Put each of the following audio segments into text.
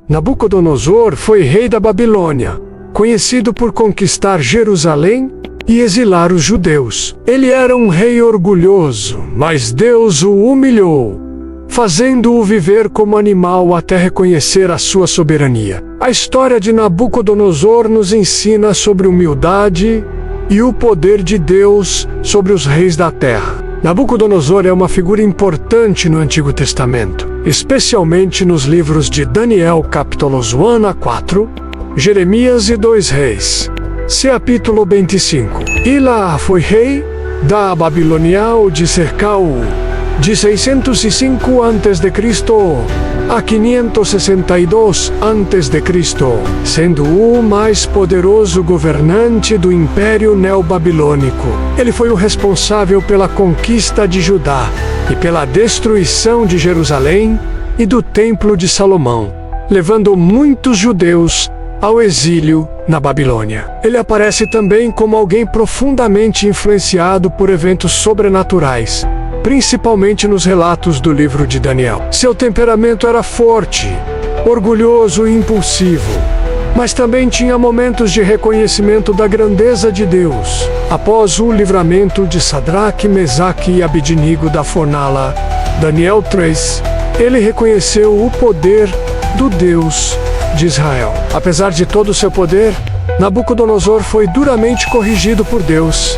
Nabucodonosor foi rei da Babilônia, conhecido por conquistar Jerusalém e exilar os judeus. Ele era um rei orgulhoso, mas Deus o humilhou, fazendo-o viver como animal até reconhecer a sua soberania. A história de Nabucodonosor nos ensina sobre humildade e o poder de Deus sobre os reis da terra. Nabucodonosor é uma figura importante no Antigo Testamento, especialmente nos livros de Daniel capítulos 1 a 4, Jeremias e 2 Reis. Capítulo 25. Ilá foi rei da Babilônia de cerca de 605 a.C. a 562 a.C., sendo o mais poderoso governante do Império Neobabilônico. Ele foi o responsável pela conquista de Judá e pela destruição de Jerusalém e do Templo de Salomão, levando muitos judeus ao exílio na Babilônia. Ele aparece também como alguém profundamente influenciado por eventos sobrenaturais, principalmente nos relatos do livro de Daniel. Seu temperamento era forte, orgulhoso e impulsivo, mas também tinha momentos de reconhecimento da grandeza de Deus. Após o livramento de Sadraque, Mesaque e Abednego da fornalha, Daniel 3, ele reconheceu o poder do Deus de Israel. Apesar de todo o seu poder, Nabucodonosor foi duramente corrigido por Deus.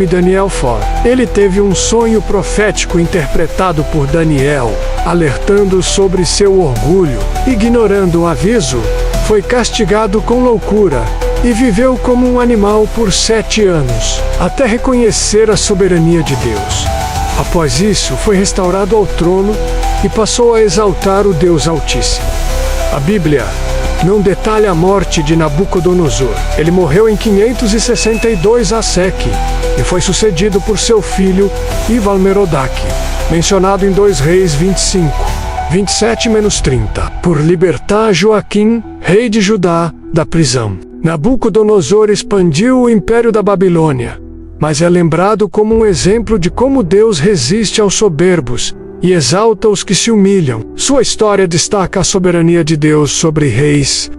Daniel 4. Ele teve um sonho profético interpretado por Daniel, alertando sobre seu orgulho. Ignorando o aviso, foi castigado com loucura e viveu como um animal por 7 anos, até reconhecer a soberania de Deus. Após isso, foi restaurado ao trono e passou a exaltar o Deus Altíssimo. A Bíblia não detalha a morte de Nabucodonosor. Ele morreu em 562 a.C. e foi sucedido por seu filho Ival-Merodach, mencionado em 2 Reis 25, 27-30, por libertar Joaquim, rei de Judá, da prisão. Nabucodonosor expandiu o império da Babilônia, mas é lembrado como um exemplo de como Deus resiste aos soberbos e exalta os que se humilham. Sua história destaca a soberania de Deus sobre reis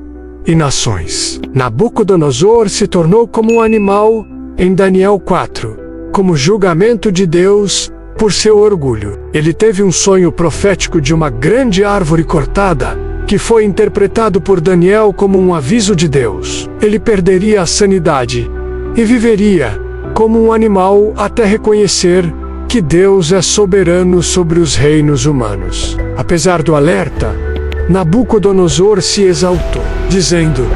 e nações. Nabucodonosor se tornou como um animal em Daniel 4, como julgamento de Deus por seu orgulho. Ele teve um sonho profético de uma grande árvore cortada, que foi interpretado por Daniel como um aviso de Deus. Ele perderia a sanidade e viveria como um animal até reconhecer que Deus é soberano sobre os reinos humanos. Apesar do alerta, Nabucodonosor se exaltou, dizendo: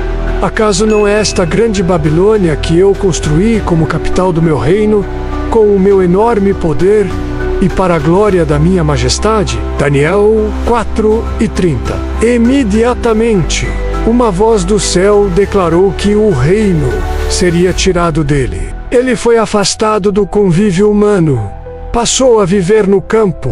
acaso não é esta grande Babilônia que eu construí como capital do meu reino, com o meu enorme poder e para a glória da minha majestade? Daniel 4:30. Imediatamente, uma voz do céu declarou que o reino seria tirado dele. Ele foi afastado do convívio humano. Passou a viver no campo.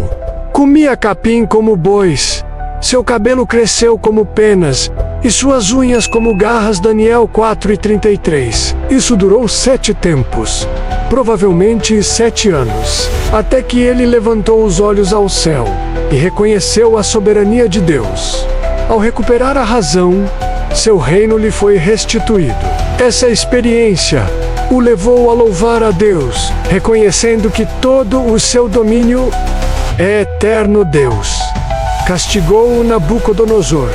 Comia capim como bois. Seu cabelo cresceu como penas e suas unhas como garras. Daniel 4:33. Isso durou 7 tempos, provavelmente 7 anos, até que ele levantou os olhos ao céu e reconheceu a soberania de Deus. Ao recuperar a razão, seu reino lhe foi restituído. Essa experiência o levou a louvar a Deus, reconhecendo que todo o seu domínio é eterno. Deus castigou Nabucodonosor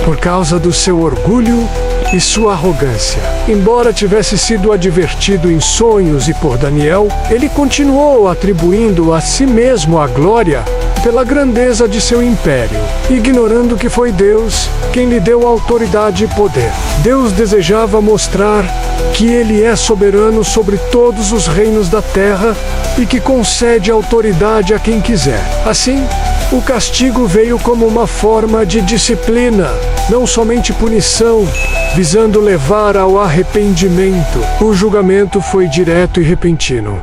por causa do seu orgulho e sua arrogância. Embora tivesse sido advertido em sonhos e por Daniel, ele continuou atribuindo a si mesmo a glória pela grandeza de seu império, ignorando que foi Deus quem lhe deu autoridade e poder. Deus desejava mostrar que Ele é soberano sobre todos os reinos da terra e que concede autoridade a quem quiser. Assim, o castigo veio como uma forma de disciplina, não somente punição, visando levar ao arrependimento. O julgamento foi direto e repentino.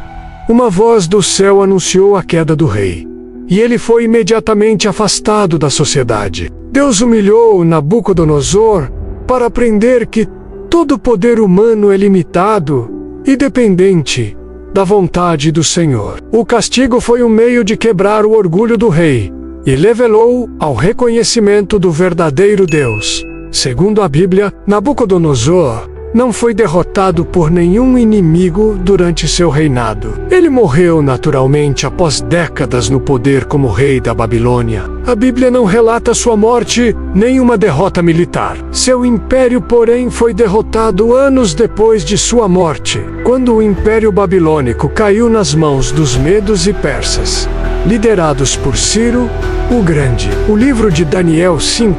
Uma voz do céu anunciou a queda do rei, e ele foi imediatamente afastado da sociedade. Deus humilhou Nabucodonosor para aprender que todo poder humano é limitado e dependente da vontade do Senhor. O castigo foi um meio de quebrar o orgulho do rei e levá-lo ao reconhecimento do verdadeiro Deus. Segundo a Bíblia, Nabucodonosor não foi derrotado por nenhum inimigo durante seu reinado. Ele morreu naturalmente após décadas no poder como rei da Babilônia. A Bíblia não relata sua morte nem uma derrota militar. Seu império, porém, foi derrotado anos depois de sua morte, quando o Império Babilônico caiu nas mãos dos medos e persas, liderados por Ciro o Grande. O livro de Daniel 5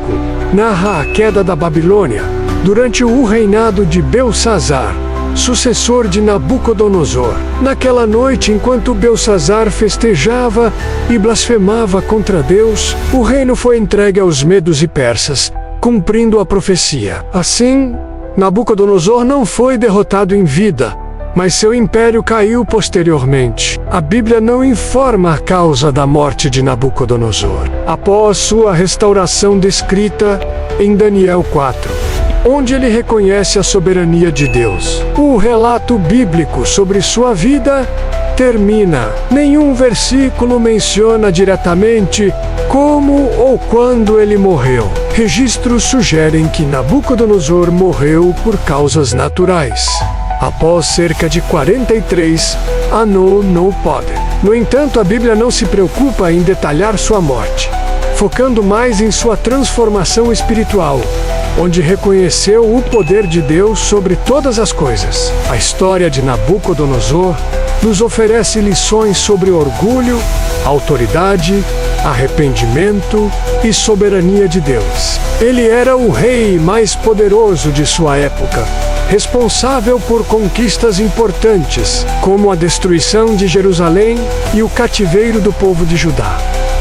narra a queda da Babilônia durante o reinado de Belsazar, sucessor de Nabucodonosor. Naquela noite, enquanto Belsazar festejava e blasfemava contra Deus, o reino foi entregue aos medos e persas, cumprindo a profecia. Assim, Nabucodonosor não foi derrotado em vida, mas seu império caiu posteriormente. A Bíblia não informa a causa da morte de Nabucodonosor, após sua restauração descrita em Daniel 4. Onde ele reconhece a soberania de Deus. O relato bíblico sobre sua vida termina. Nenhum versículo menciona diretamente como ou quando ele morreu. Registros sugerem que Nabucodonosor morreu por causas naturais, após cerca de 43 anos no poder. No entanto, a Bíblia não se preocupa em detalhar sua morte, focando mais em sua transformação espiritual, onde reconheceu o poder de Deus sobre todas as coisas. A história de Nabucodonosor nos oferece lições sobre orgulho, autoridade, arrependimento e soberania de Deus. Ele era o rei mais poderoso de sua época, responsável por conquistas importantes, como a destruição de Jerusalém e o cativeiro do povo de Judá.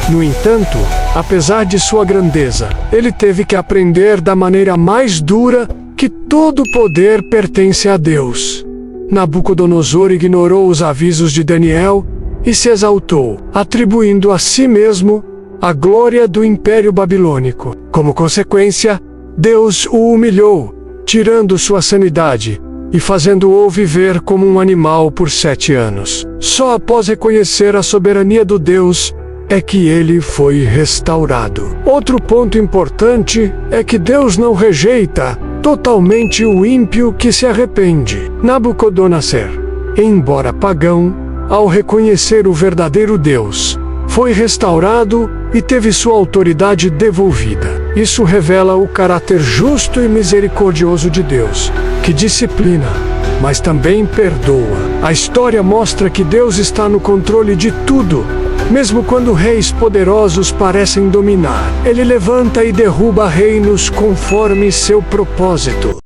No entanto, apesar de sua grandeza, ele teve que aprender da maneira mais dura que todo poder pertence a Deus. Nabucodonosor ignorou os avisos de Daniel e se exaltou, atribuindo a si mesmo a glória do Império Babilônico. Como consequência, Deus o humilhou, tirando sua sanidade e fazendo-o viver como um animal por 7 anos. Só após reconhecer a soberania do Deus é que ele foi restaurado. Outro ponto importante é que Deus não rejeita totalmente o ímpio que se arrepende. Nabucodonosor, embora pagão, ao reconhecer o verdadeiro Deus, foi restaurado e teve sua autoridade devolvida. Isso revela o caráter justo e misericordioso de Deus, que disciplina, mas também perdoa. A história mostra que Deus está no controle de tudo, mesmo quando reis poderosos parecem dominar. Ele levanta e derruba reinos conforme seu propósito.